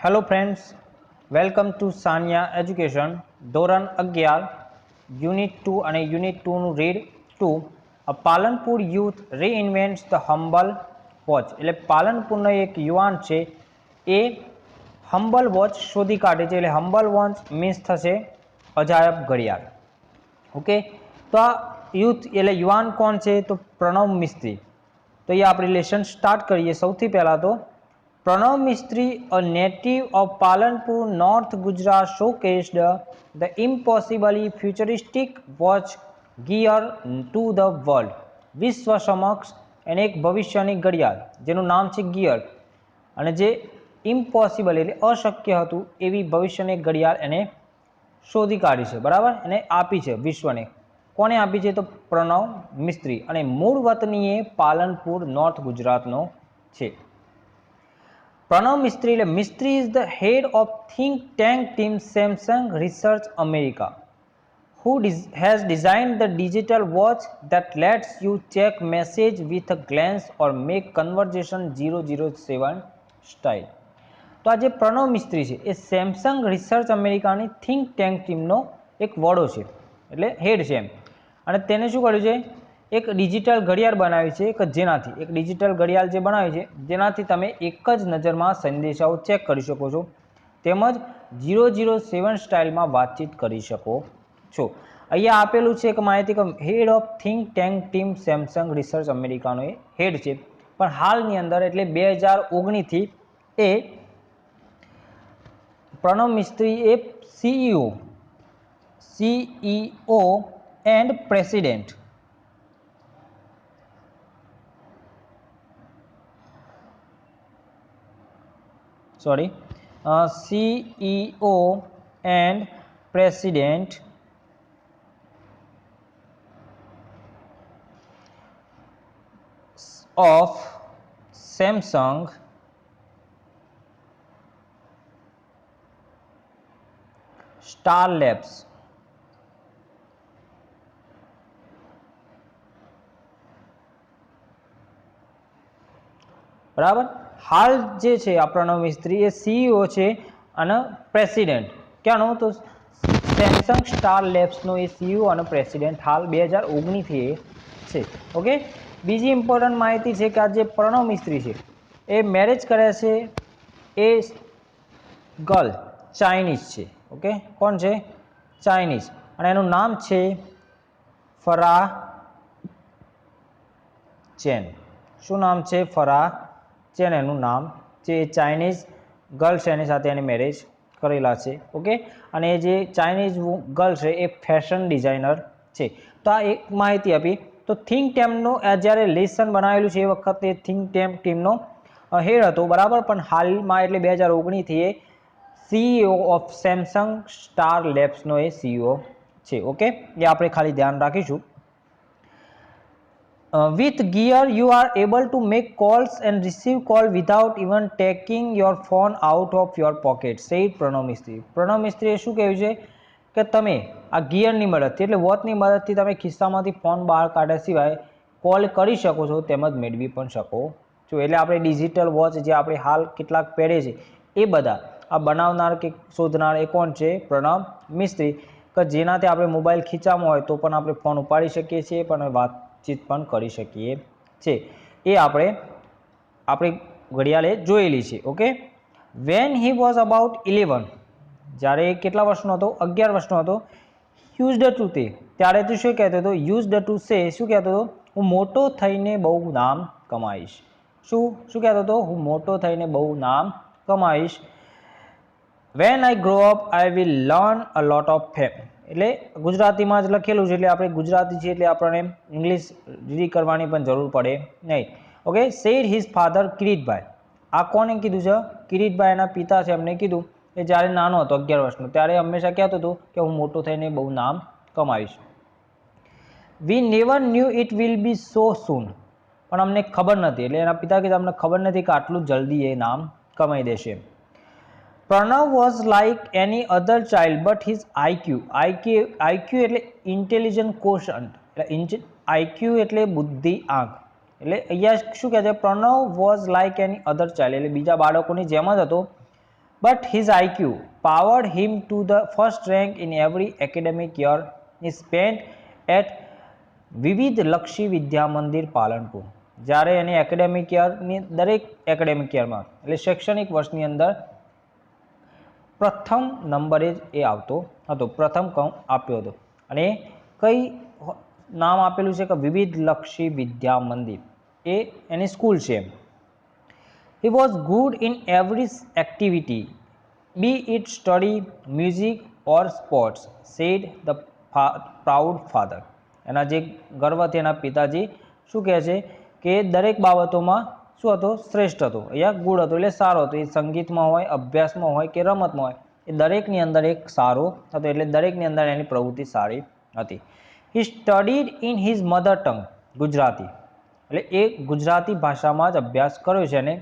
Hello friends, welcome to Sania education. ધોરણ 11 unit 2 અને unit 2નું read 2. Palanpur youth reinvents the humble watch. એટલે પાલનપુરનો એક યુવાન છે એ હમ્બલ વોચ શોધી કાઢે છે. એટલે હમ્બલ વોચ મીન્સ થશે અજાયબ ઘડિયાળ. ઓકે, તો આ યુથ એટલે યુવાન કોણ છે? તો પ્રણવ મિસ્ત્રી. તો એ આપણે લેસન સ્ટાર્ટ કરીએ. સૌથી પહેલાં તો Pranav Mistry, a native of Palanpur, North Gujarat, showcased the impossibly futuristic watch gear to the world. વિશ્વ સમક્ષ એને એક ભવિષ્યની ઘડિયાળ જેનું નામ છે ગિયર, અને જે ઇમ્પોસિબલ એટલે અશક્ય હતું એવી ભવિષ્યની ઘડિયાળ એને શોધી કાઢી છે. બરાબર, એને આપી છે વિશ્વને. કોને આપી છે? તો પ્રણવ મિસ્ત્રી, અને મૂળ વતની એ પાલનપુર નોર્થ ગુજરાતનો છે. Pranav Mistry, Mistry is the head of think tank team Samsung Research America, who has designed the digital watch that lets you check message with a glance or make conversation 007 style. તો આ જે પ્રણવ મિસ્ત્રી છે એ Samsung research અમેરિકાની think tank ટીમનો એક વડો છે, એટલે હેડ છે એમ. અને તેને શું કર્યું છે? એક ડિજિટલ ઘડિયાળ બનાવી છે કે જેનાથી એક ડિજિટલ ઘડિયાળ જે બનાવી છે જેનાથી તમે એક જ નજરમાં સંદેશાઓ ચેક કરી શકો છો, તેમજ 007 સ્ટાઇલમાં વાતચીત કરી શકો છો. અહીંયા આપેલું છે એક માહિતી કે head of think tank team Samsung research અમેરિકાનો એ હેડ છે, પણ હાલની અંદર એટલે 2019થી એ પ્રણવ મિસ્ત્રી એ CEO and president CEO and President of Samsung Star Labs. બરાબર, હાલ જે છે આ પ્રણવ મિસ્ત્રી એ સીઈઓ છે અને પ્રેસિડેન્ટ ક્યાંનો? તો સેમસંગ સ્ટાર લેબ્સનો એ સીઈઓ અને પ્રેસિડેન્ટ હાલ 2019થી એ છે. ઓકે, બીજી ઇમ્પોર્ટન્ટ માહિતી છે કે આ જે પ્રણવ મિસ્ત્રી છે એ મેરેજ કર્યા છે એ ગર્લ ચાઇનીઝ છે. ઓકે, કોણ છે? ચાઇનીઝ, અને એનું નામ છે ફરાહ ચેન. શું નામ છે? ફરાહ ચેન એનું નામ છે. ચાઇનીઝ ગર્લ છે, એની સાથે એને મેરેજ કરેલા છે. ઓકે, અને એ જે ચાઇનીઝ ગર્લ છે એ ફેશન ડિઝાઇનર છે. તો આ એક માહિતી આપી. તો થિંક ટેમનો જ્યારે લેસન બનાવેલું છે એ વખતે થિંક ટેમ ટીમનો હેડ હતો. બરાબર, પણ હાલમાં એટલે 2019થી એ સીઈઓ ઓફ સેમસંગ સ્ટાર લેબ્સનો એ સીઈઓ છે. ઓકે, એ આપણે ખાલી ધ્યાન રાખીશું. With gear, you are able to make calls and receive call without even taking your phone out of your pocket, said Pranab મિસ્ત્રી. પ્રણવ મિસ્ત્રીએ શું કહ્યું છે કે તમે આ ગિયરની મદદથી એટલે વોચની મદદથી તમે ખિસ્સામાંથી ફોન બહાર કાઢ્યા સિવાય કોલ કરી શકો છો, તેમજ મેળવી પણ શકો છો. એટલે આપણે ડિજિટલ વોચ જે આપણે હાલ કેટલાક પહેરે છે એ બધા આ બનાવનાર કે શોધનાર એ કોણ છે? પ્રણવ મિસ્ત્રી. કે જેનાથી આપણે મોબાઈલ ખીચામાં હોય તો પણ આપણે ફોન ઉપાડી શકીએ છીએ, પણ વાતચીત પણ કરી શકીએ છીએ. એ આપણી ઘડિયાળે જોયેલી છે. Okay, when he was about 11, જ્યારે કેટલા વર્ષનો હતો? 11 વર્ષનો હતો. યુઝડ ટુ તે, ત્યારે તું શું કહેતો હતો? યુઝડ ટુ સે, શું કહેતો હતો? હું મોટો થઈને બહુ નામ કમાઈશ. શું કહેતો હતો? હું મોટો થઈને બહુ નામ કમાઈશ. When I grow up I will learn a lot of fame. એટલે ગુજરાતીમાં જ લખેલું છે, એટલે આપણે ગુજરાતી છે એટલે આપણને ઇંગ્લિશ રીડ કરવાની પણ જરૂર પડે નહીં. Okay, said his father Kiritbhai. આ કોને કીધું છે? કિરીટભાઈ એના પિતા છે, એમને કીધું કે જ્યારે નાનો હતો 11 વર્ષનો ત્યારે હંમેશા કહેતો હતો કે હું મોટો થઈને બહુ નામ કમાવીશ. We never knew it will be so soon, પણ અમને ખબર નથી, એટલે એના પિતા કીધું અમને ખબર નથી કે આટલું જલ્દી એ નામ કમાઈ દેશે. Pranav was like any other child but his IQ એટલે ઇન્ટેલિજન્ટ કોશન્ટ, એટલે આઈક્યુ એટલે બુદ્ધિ આંક. એટલે અહીંયા શું કહે છે? Pranav was like any other child એટલે બીજા બાળકોની જેમ જ હતો, but his IQ powered him to the first rank in every academic year he spent at વિવિધ લક્ષી વિદ્યા મંદિર પાલનપુર. જ્યારે એની એકેડેમિક યરની દરેક એકેડેમિક યરમાં એટલે શૈક્ષણિક વર્ષની અંદર પ્રથમ નંબરે એ આવતો હતો, પ્રથમ આપ્યો હતો. અને કઈ નામ આપેલું છે કે વિવિધ લક્ષી વિદ્યા મંદિર, એ એની સ્કૂલ છે. He was good in every activity, be it study, music or sports, said the proud father. એના જે ગર્વથી એના પિતાજી શું કહે છે કે દરેક બાબતોમાં શું હતો? શ્રેષ્ઠ હતો, અહીંયા ગુડ હતો એટલે સારો હતો. એ સંગીતમાં હોય, અભ્યાસમાં હોય કે રમતમાં હોય, એ દરેકની અંદર એક સારો હતો, એટલે દરેકની અંદર એની પ્રવૃત્તિ સારી હતી. He studied in his mother tongue, Gujarati, એટલે એ ગુજરાતી ભાષામાં જ અભ્યાસ કર્યો છે એને.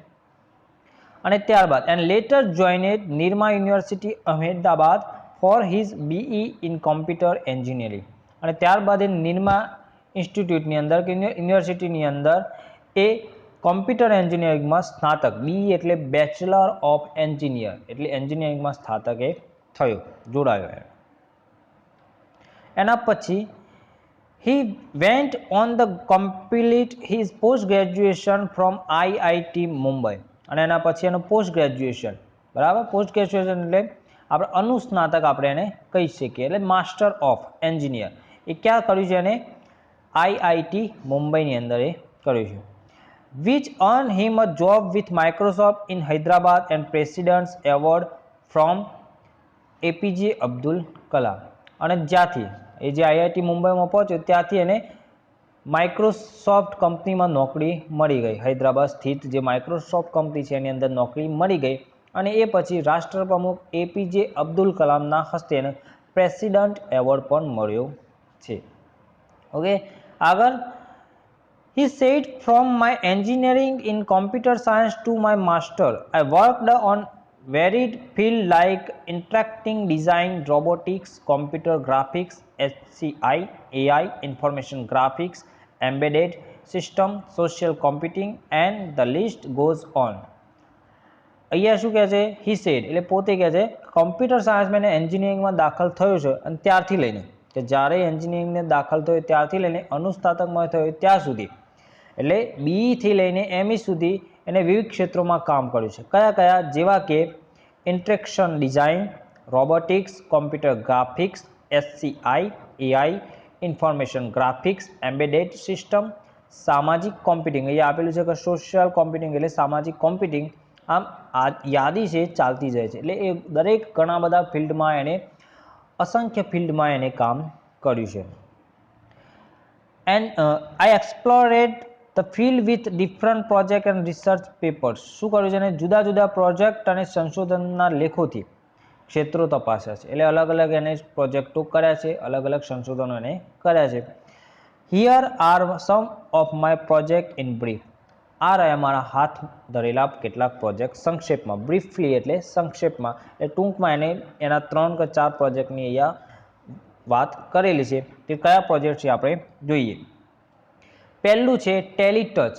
અને ત્યારબાદ and later joined Nirma university Ahmedabad for his BE in computer engineering. અને ત્યારબાદ એ નિરમા ઇન્સ્ટિટ્યૂટની અંદર કે યુનિવર્સિટીની અંદર એ કોમ્પ્યુટર એન્જિનિયરિંગમાં સ્નાતક, BE એટલે બેચલર ઓફ એન્જિનિયર, એટલે એન્જિનિયરિંગમાં સ્નાતક એ થયો, જોડાયો. એના પછી he went on the complete his post graduation from IIT Mumbai. અને એના પછી એનું પોસ્ટ ગ્રેજ્યુએશન, બરાબર, પોસ્ટ ગ્રેજ્યુએશન એટલે આપણે અનુસ્નાતક આપણે એને કહી શકીએ, એટલે માસ્ટર ઓફ એન્જિનિયર, એ ક્યાં કર્યું છે? એને IIT મુંબઈની અંદર એ કર્યું છે. which earned him a job with Microsoft in Hyderabad and President's Award from APJ Abdul Kalam. અને જ્યાંથી એ જે IIT મુંબઈમાં પહોંચ્યો ત્યાંથી એને માઇક્રોસોફ્ટ કંપનીમાં નોકરી મળી ગઈ. હૈદરાબાદ સ્થિત જે માઇક્રોસોફ્ટ કંપની છે એની અંદર નોકરી મળી ગઈ. અને એ પછી રાષ્ટ્રપ્રમુખ APJ અબ્દુલ કલામના હસ્તે એને પ્રેસિડન્ટ એવોર્ડ પણ મળ્યો છે. ઓકે, આગળ he said, from my engineering in computer science to my master, I worked on varied fields like interacting design, robotics, computer graphics, HCI, AI, information graphics, embedded system, social computing, and the list goes on. અહીંયા શું કહે છે? he said એટલે પોતે કહે છે computer સાયન્સમાં એને એન્જિનિયરિંગમાં દાખલ થયો છે અને ત્યારથી લઈને કે જ્યારે એન્જિનિયરિંગને દાખલ થયો ત્યારથી લઈને અનુસ્નાતકમાં થયો ત્યાં સુધી, એટલે BE થી લઈને ME સુધી એને વિવિધ ક્ષેત્રોમાં કામ કર્યું છે. કયા કયા? જેવા કે interaction design, robotics, computer graphics, HCI, AI, information graphics, embedded system, સામાજિક કોમ્પ્યુટિંગ, અહીંયા આપેલું છે કે સોશિયલ કોમ્પ્યુટિંગ એટલે સામાજિક કોમ્પ્યુટિંગ. આમ આ યાદી છે ચાલતી જાય છે, એટલે એ દરેક ઘણા બધા ફિલ્ડમાં એને અસંખ્ય ફિલ્ડમાં એને કામ કર્યું છે. And I explored the field with different project and research papers. શું કર્યું છે? એને જુદા જુદા પ્રોજેક્ટ અને સંશોધનના લેખોથી ક્ષેત્રો તપાસ્યા છે, એટલે અલગ અલગ એને પ્રોજેક્ટો કર્યા છે, અલગ અલગ સંશોધનો એને કર્યા છે. Here are some of my project in brief. આ રહ્યા મારા હાથ ધરેલા કેટલાક પ્રોજેક્ટ સંક્ષેપમાં. બ્રીફલી એટલે સંક્ષેપમાં, એટલે ટૂંકમાં એને એના 3 કે 4 પ્રોજેક્ટની અહીંયા વાત કરેલી છે. તે કયા પ્રોજેક્ટ છે આપણે જોઈએ. પહેલું છે ટેલીટચ.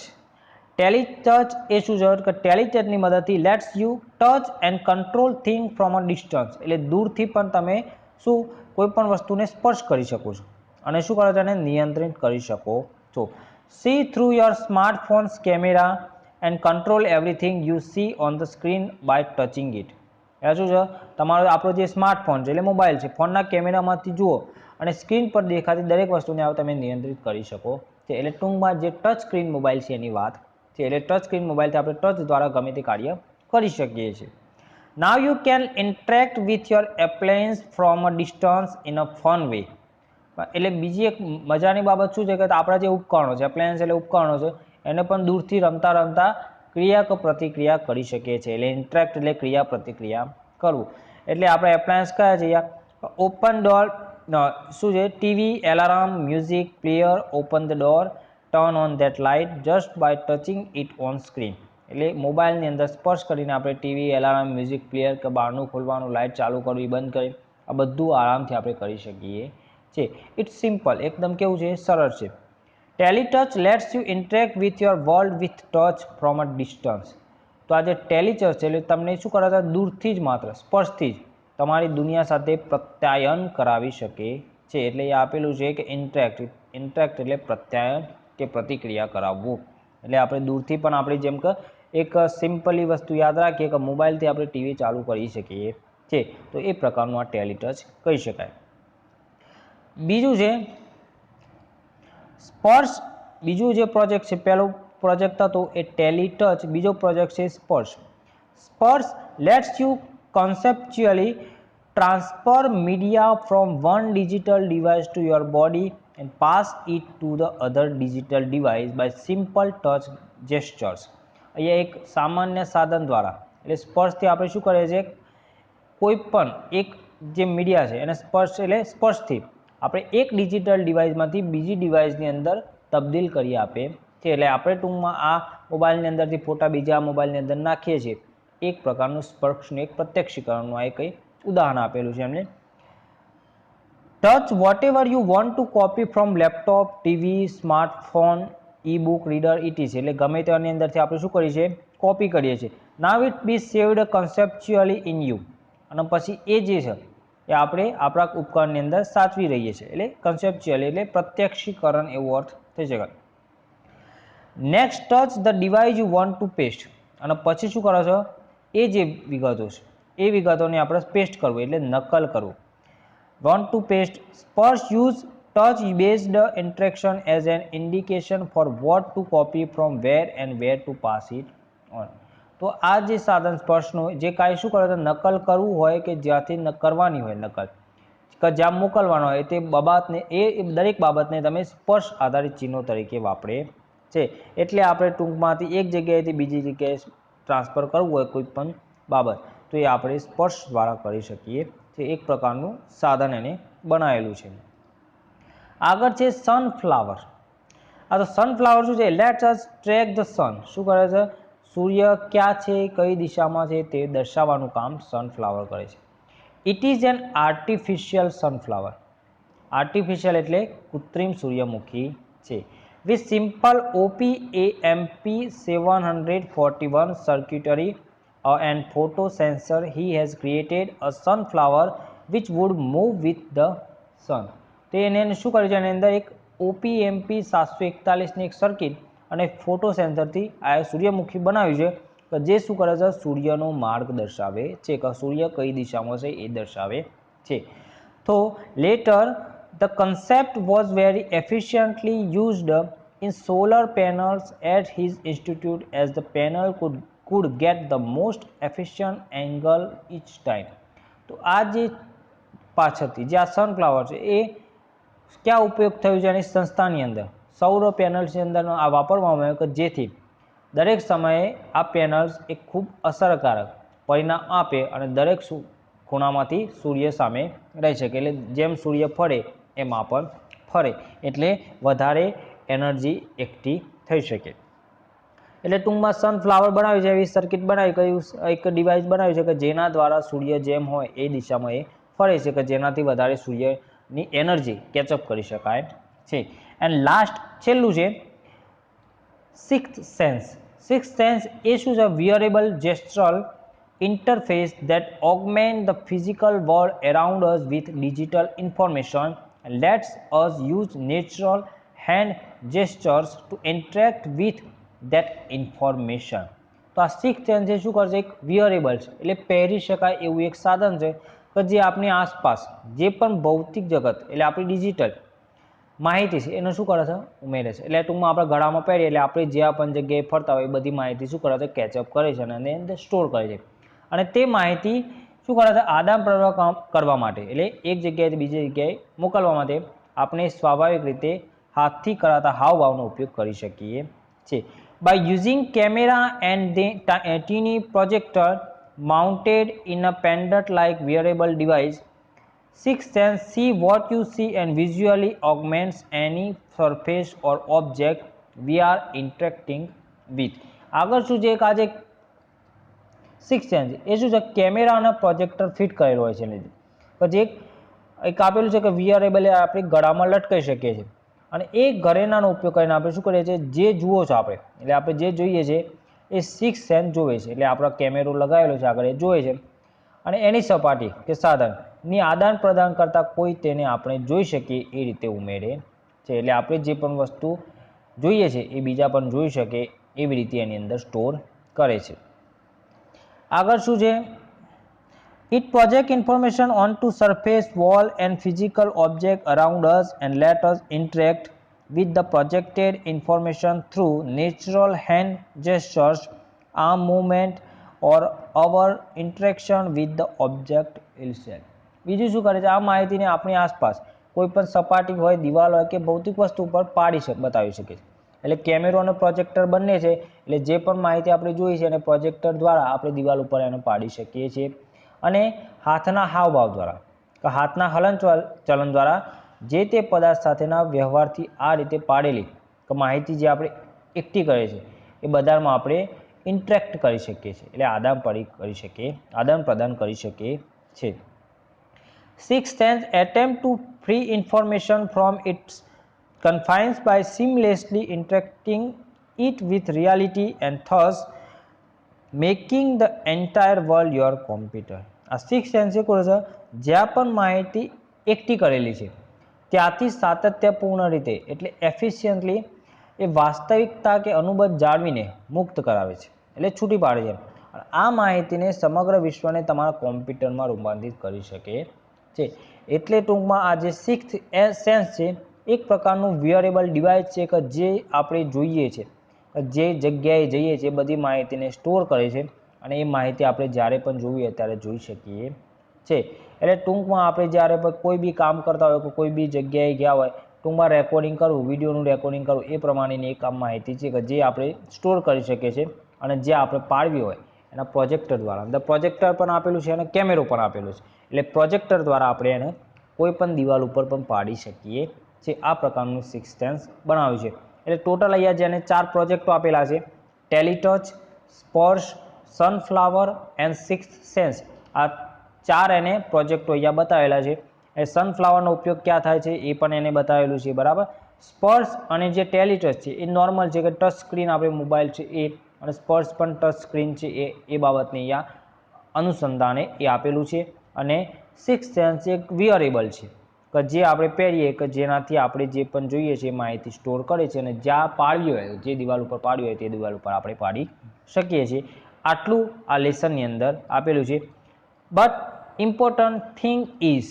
ટેલીટચ એ શું છે કે ટેલીટચની મદદથી let's you touch and control thing from a distance, એટલે દૂરથી પણ તમે શું કોઈ પણ વસ્તુને સ્પર્શ કરી શકો છો અને શું કરો છો? એને નિયંત્રિત કરી શકો છો. See through your smartphone's camera and control everything you see on the screen by touching it. એ શું છે? તમારો આપણો જે સ્માર્ટફોન છે એટલે મોબાઈલ છે, ફોનના કેમેરામાંથી જુઓ અને સ્ક્રીન પર દેખાતી દરેક વસ્તુને તમે નિયંત્રિત કરી શકો છો. એટલે ટૂંકમાં જે ટચ સ્ક્રીન મોબાઈલ છે એની વાત છે. એટલે ટચ સ્ક્રીન મોબાઈલથી આપણે ટચ દ્વારા ગમે તે કાર્ય કરી શકીએ છીએ. Now you can interact with your appliance from a distance in a fun way. એટલે બીજી એક મજાની બાબત શું છે કે આપણા જે ઉપકરણો છે, એપ્લાયન્સ એટલે ઉપકરણો છે, એને પણ દૂરથી રમતા રમતા ક્રિયા કે પ્રતિક્રિયા કરી શકીએ છીએ. એટલે ઇન્ટરેક્ટ એટલે ક્રિયા પ્રતિક્રિયા કરવું. એટલે આપણે એપ્લાયન્સ કયા છે? ઓપન ડોર શું છે? TV, alarm, music player, open the door, turn on that light just by touching it on screen. એટલે મોબાઈલની અંદર સ્પર્શ કરીને આપણે ટીવી, એલાર્મ, મ્યુઝિક પ્લેયર કે બહારનું ખોલવાનું, લાઇટ ચાલુ કરવી, બંધ કરવી, આ બધું આરામથી આપણે કરી શકીએ છે. ઇટ્સ સિમ્પલ, એકદમ કેવું છે? સરળ છે. Teletouch lets you interact with your world with touch from a distance. તો આ જે ટેલિચર છે એટલે તમને શું કરે છે, દૂરથી જ માત્ર સ્પર્શથી જ તમારી દુનિયા સાથે પ્રત્યાયન કરાવી શકે છે. એટલે એ આપેલું છે કે ઇન્ટરેક્ટ એટલે પ્રત્યાયન કે પ્રતિક્રિયા કરાવવું. એટલે આપણે દૂરથી પણ આપણી જેમ કે એક સિમ્પલી વસ્તુ યાદ રાખીએ કે મોબાઈલથી આપણે ટીવી ચાલુ કરી શકીએ છે, તો એ પ્રકારનું આ ટેલિટચ કહી શકાય. બીજું છે સ્પર્શ. બીજું જે પ્રોજેક્ટ છે, પહેલો પ્રોજેક્ટ હતો એ ટેલિટચ, બીજો પ્રોજેક્ટ છે સ્પર્શ. સ્પર્શ let's you conceptually transfer media from one digital device to your body and pass it to the other digital device by simple touch gestures. અહીંયા એક સામાન્ય સાધન દ્વારા એટલે સ્પર્શથી આપણે શું કરીએ છીએ, કોઈ પણ એક જે મીડિયા છે એને સ્પર્શ એટલે સ્પર્શથી આપણે એક ડિજિટલ ડિવાઇસમાંથી બીજી ડિવાઇસની અંદર તબદીલ કરી આપે છે. એટલે આપણે ટૂંકમાં આ મોબાઈલની અંદરથી ફોટા બીજા મોબાઈલની અંદર નાખીએ છીએ, એક પ્રકારનું સ્પર્શનું એક પ્રત્યક્ષીકરણનું આ એક ઉદાહરણ આપેલું છે એમને. Touch whatever you want to copy from laptop, TV, smartphone, ebook reader etc. એટલે ગમે તેની અંદરથી આપણે શું કરીએ છીએ, કોપી કરીએ છીએ. Now it be saved conceptually in you. અને પછી એ જે છે એ આપણે આપણા ઉપકરણની અંદર સાચવી રહીએ છીએ. એટલે કન્સેપ્ચ્યુઅલી એટલે પ્રત્યક્ષીકરણ એવો અર્થ થઈ શકે. Next touch the device you want to paste. અને પછી શું કરો છો, એ જે વિગતો છે એ વિગતોને આપણે પેસ્ટ કરવું એટલે નકલ કરવું. Want to paste. Sparsh use touch based interaction as an indication for what to copy from where and where to pass it on. તો આ જે સાધન સ્પર્શનું જે કાંઈ શું કરે છે, નકલ કરવું હોય કે જ્યાંથી કરવાની હોય નકલ કે જ્યાં મોકલવાનો હોય તે બાબતને એ દરેક બાબતને તમે સ્પર્શ આધારિત ચિહ્નો તરીકે વાપરે છે. એટલે આપણે ટૂંકમાંથી એક જગ્યાએથી બીજી જગ્યાએ ટ્રાન્સફર કરવું હોય કોઈ પણ બાબત તો એ આપણે સ્પર્શ દ્વારા કરી શકીએ. તે એક પ્રકારનું સાધન એને બનાવેલું છે. આગળ છે સનફ્લાવર. આ તો સનફ્લાવર શું છે, let's us track the sun. શું કરે છે, સૂર્ય ક્યાં છે, કઈ દિશામાં છે તે દર્શાવવાનું કામ સનફ્લાવર કરે છે. It is an artificial sunflower. Artificial એટલે કૃત્રિમ સૂર્યમુખી છે. with simple OPAMP 741 circuitry and photo sensor, he has created a sunflower which would move with the sun. તો એને શું કર્યું છે, એની અંદર એક OPAMP 741ની એક સર્કિટ અને ફોટો સેન્સરથી આ સૂર્યમુખી બનાવ્યું છે કે જે શું કરે છે, સૂર્યનો માર્ગ દર્શાવે છે કે સૂર્ય કઈ દિશામાં છે એ દર્શાવે છે. તો letter the concept was very efficiently used in solar panels at his institute as the panel could get the most efficient angle each time. તો આ જે પાછળથી જે આ સનફ્લાવર છે એ ક્યાં ઉપયોગ થયું છે, એની સંસ્થાની અંદર સૌર પેનલ્સની અંદર આ વાપરવામાં આવ્યો કે જેથી દરેક સમયે આ પેનલ્સ એક ખૂબ અસરકારક પરિણામ આપે અને દરેક ખૂણામાંથી સૂર્ય સામે રહી શકે. એટલે જેમ સૂર્ય ફરે એમાં પણ ફરે એટલે વધારે એનર્જી એકઠી થઈ શકે. એટલે ટૂંકમાં સનફ્લાવર બનાવ્યું છે, એવી સર્કિટ બનાવી, કયું એક ડિવાઇસ બનાવ્યું છે કે જેના દ્વારા સૂર્ય જેમ હોય એ દિશામાં એ ફરે છે કે જેનાથી વધારે સૂર્યની એનર્જી કેચઅપ કરી શકાય છે. એન્ડ લાસ્ટ છેલ્લું છે સિક્સ્થ સેન્સ. સિક્સ્થ સેન્સ એ શું છે, વિયરેબલ જેસ્ચરલ interface that augment the physical world around us with digital information and lets us use natural hand gestures to interact with that information. તો આ sixth sense એ શું કરશે, એક વિયરેબલ છે એટલે પહેરી શકાય એવું એક સાધન છે કે જે આપણી આસપાસ જે પણ ભૌતિક જગત એટલે આપણી ડિજિટલ માહિતી છે એનું શું કરે છે, ઉમેરે છે. એટલે ટૂંકમાં આપણે ગળામાં પહેરીએ એટલે આપણે જ્યાં પણ જગ્યાએ ફરતા હોય એ બધી માહિતી શું કરે છે, કેચઅપ કરે છે અને એની અંદર સ્ટોર કરે છે. અને તે માહિતી શું કરે છે, આદાન પ્રદાન કરવા માટે એટલે એક જગ્યાએથી બીજી જગ્યાએ મોકલવા માટે આપણે સ્વાભાવિક રીતે હાથથી કરાતા હાવભાવનો ઉપયોગ કરી શકીએ છીએ. By using camera and tiny projector mounted in a pendant like wearable device, sixth sense see what you see and visually augments any surface or object we are interacting with. આગળ શું છે, એક આજે સિક્સ્થ સેન્સ એ શું છે, camera અને projector fit કરેલું હોય છે એની પછી એક આપેલું છે કે વિયરેબલ એ આપણે ગળામાં લટકાઈ શકીએ છીએ અને એ ઘરેણાનો ઉપયોગ કરીને આપણે શું કરીએ છીએ, જે જુઓ છો આપણે એટલે આપણે જે જોઈએ છીએ એ 6th સેન્સ જોવે છે, એટલે આપણો કેમેરો લગાવેલો છે આગળ, એ જોવે છે અને એની સપાટી કે સાધનની આદાન પ્રદાન કરતાં કોઈ તેને આપણે જોઈ શકીએ એ રીતે ઉમેરે છે. એટલે આપણે જે પણ વસ્તુ જોઈએ છે એ બીજા પણ જોઈ શકે એવી રીતે એની અંદર સ્ટોર કરે છે. આગળ શું છે? It projects information onto surface, wall and physical object around us and let us interact with the projected information through natural hand gestures, arm movement or our interaction with the object itself. બીજું શું કરે છે? આ માહિતીને આપણી આસપાસ કોઈ પણ સપાટી હોય, દિવાલ હોય કે ભૌતિક વસ્તુ પર બતાવી શકે છે. એટલે કેમેરો અને પ્રોજેક્ટર બંને છે, એટલે જે પણ માહિતી આપણે જોઈ છે એને પ્રોજેક્ટર દ્વારા આપણે દિવાલ ઉપર એને પાડી શકીએ છીએ. અને હાથના હાવભાવ દ્વારા કે હાથના હલનચલન દ્વારા જે તે પદાર્થ સાથેના વ્યવહારથી આ રીતે પાડેલી કે માહિતી જે આપણે એકઠી કરે છે એ બધામાં આપણે ઇન્ટરેક્ટ કરી શકીએ છીએ, એટલે આદાન પ્રદાન કરી શકીએ છીએ. 6th sense attempt to free information from its confines by seamlessly interacting it with reality and thus making the entire world your computer. આ 6th સેન્સ એ કહે છે જ્યાં પણ માહિતી એકઠી કરેલી છે ત્યાંથી સાતત્યપૂર્ણ રીતે એટલે એફિશિયન્ટલી એ વાસ્તવિકતા કે અનુબંધ જાળવીને મુક્ત કરાવે છે, એટલે છૂટી પાડે છે. આ માહિતીને સમગ્ર વિશ્વને તમારા કોમ્પ્યુટરમાં રૂપાંતરિત કરી શકે છે. એટલે ટૂંકમાં આ જે 6th સેન્સ છે એક પ્રકારનું વિયરેબલ ડિવાઇસ છે કે જે આપણે જોઈએ છે, જે જગ્યાએ જઈએ છીએ બધી માહિતીને સ્ટોર કરે છે અને એ માહિતી આપણે જ્યારે પણ જોઈએ ત્યારે જોઈ શકીએ છે. એટલે ટૂંકમાં આપણે જ્યારે પણ કોઈ બી કામ કરતા હોય કે કોઈ બી જગ્યાએ ગયા હોય, ટૂંકમાં રેકોર્ડિંગ કરવું, વિડીયોનું રેકોર્ડિંગ કરવું એ પ્રમાણેની એક માહિતી છે કે જે આપણે સ્ટોર કરી શકીએ છીએ અને જે આપણે પાડવી હોય એના પ્રોજેક્ટર દ્વારા, અંદર પ્રોજેક્ટર પણ આપેલું છે અને કેમેરો પણ આપેલો છે, એટલે પ્રોજેક્ટર દ્વારા આપણે એને કોઈ પણ દિવાલ ઉપર પણ પાડી શકીએ છીએ. આ પ્રકારનું 6th સેન્સ બનાવ્યું છે. એટલે ટોટલ અહીંયા જેને 4 પ્રોજેક્ટો આપેલા છે, ટેલિટચ, સ્પર્શ, સનફ્લાવર એન્ડ 6th સેન્સ, આ 4 એને પ્રોજેક્ટો અહીંયા બતાવેલા છે. એ સનફ્લાવરનો ઉપયોગ ક્યાં થાય છે એ પણ એને બતાવેલું છે, બરાબર. સ્પર્શ અને જે ટેલિટચ છે એ નોર્મલ છે કે ટચ સ્ક્રીન આપણે મોબાઈલ છે એ, અને સ્પર્શ પણ ટચ સ્ક્રીન છે એ બાબતને અહીંયા અનુસંધાને એ આપેલું છે. અને 6th સેન્સ એક વિયરેબલ છે કે જે આપણે પહેરીએ કે જેનાથી આપણે જે પણ જોઈએ છે એ માહિતી સ્ટોર કરે છે અને જ્યાં પાડવી હોય, જે દિવાલ ઉપર પાડવી હોય તે દિવાલ ઉપર આપણે પાડી શકીએ છીએ. આટલું આ લેસનની અંદર આપેલું છે. બટ ઇમ્પોર્ટન્ટ થિંગ ઇઝ,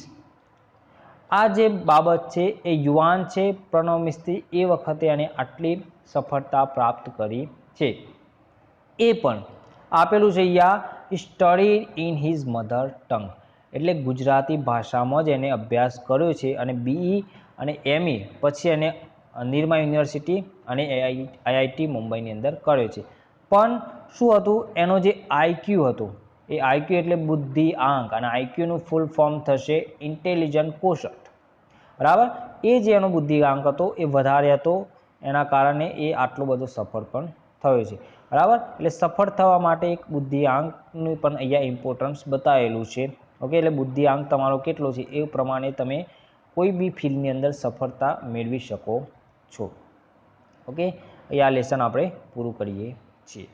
આ જે બાબત છે એ યુવાન છે પ્રણવ મિસ્ત્રી એ વખતે એને આટલી સફળતા પ્રાપ્ત કરી છે. એ પણ આપેલું છે અહીંયા study in his mother tongue, એટલે ગુજરાતી ભાષામાં જ એને અભ્યાસ કર્યો છે અને BE અને ME પછી એને નિરમા યુનિવર્સિટી અને IIT મુંબઈની અંદર કર્યો છે. પણ શું હતું એનો જે IQ હતો એ IQ એટલે બુદ્ધિ આંક, અને IQનું ફૂલ ફોર્મ થશે ઇન્ટેલિજન્ટ કોશન્ટ, બરાબર. એ જે એનો બુદ્ધિઆંક હતો એ વધારે હતો, એના કારણે એ આટલો બધો સફળ પણ થયો છે, બરાબર. એટલે સફળ થવા માટે એક બુદ્ધિઆંકનું પણ અહીંયા ઇમ્પોર્ટન્સ બતાવેલું છે. ઓકે, એટલે બુદ્ધિઆંક તમારો કેટલો છે એ પ્રમાણે તમે કોઈ બી ફિલ્ડની અંદર સફળતા મેળવી શકો છો. ઓકે, અહીંયા લેસન આપણે પૂરું કરીએ છીએ.